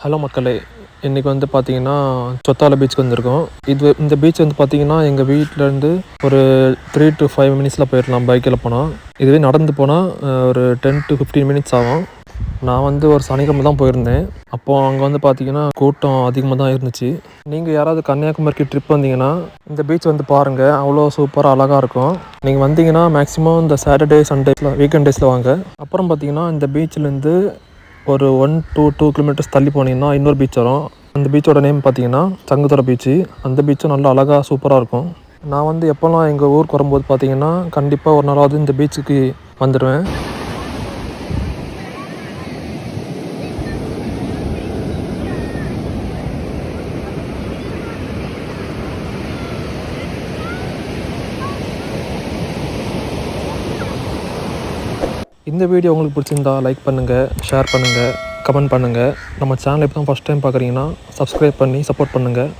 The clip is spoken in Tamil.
ஹலோ மக்களே! இன்றைக்கி வந்து பார்த்தீங்கன்னா, சொத்தால பீச்சுக்கு வந்திருக்கோம். இந்த பீச் வந்து பார்த்தீங்கன்னா, எங்கள் வீட்லேருந்து ஒரு 3 to 5 மினிட்ஸில் போயிடலாம் பைக்கில் போனா. இதுவே நடந்து போனா ஒரு 10 to 15 மினிட்ஸ் ஆகும். நான் வந்து ஒரு சனிக்கிழமை தான் போயிருந்தேன். அப்போது அங்கே வந்து பார்த்தீங்கன்னா, கூட்டம் அதிகமாக தான் இருந்துச்சு. நீங்கள் யாராவது கன்னியாகுமரிக்கு ட்ரிப் வந்தீங்கன்னா, இந்த பீச் வந்து பாருங்கள். அவ்வளோ சூப்பராக அழகாக இருக்கும். நீங்கள் வந்தீங்கன்னா மேக்ஸிமம் இந்த சாட்டர்டே, சண்டேஸில் வீக்கெண்ட் டேஸில் வாங்க. அப்புறம் பார்த்தீங்கன்னா, இந்த பீச்சிலேருந்து ஒரு 1 to 2 கிலோமீட்டர்ஸ் தள்ளி போனீங்கன்னா இன்னொரு பீச் வரும். அந்த பீச்சோட நேம் பார்த்தீங்கன்னா சங்குத்துறை பீச்சு. அந்த பீச்சும் நல்லா அழகாக சூப்பராக இருக்கும். நான் வந்து எப்போல்லாம் எங்கள் ஊருக்கு வரும்போது பார்த்தீங்கன்னா, கண்டிப்பாக ஒரு நாளாவது இந்த பீச்சுக்கு வந்துடுவேன். இந்த வீடியோ உங்களுக்கு பிடிச்சிருந்தா லைக் பண்ணுங்கள், ஷேர் பண்ணுங்கள், கமெண்ட் பண்ணுங்கள். நம்ம சேனலை இப்போ தான் ஃபஸ்ட் டைம் பார்க்குறீங்கன்னா சப்ஸ்கிரைப் பண்ணி சப்போர்ட் பண்ணுங்கள்.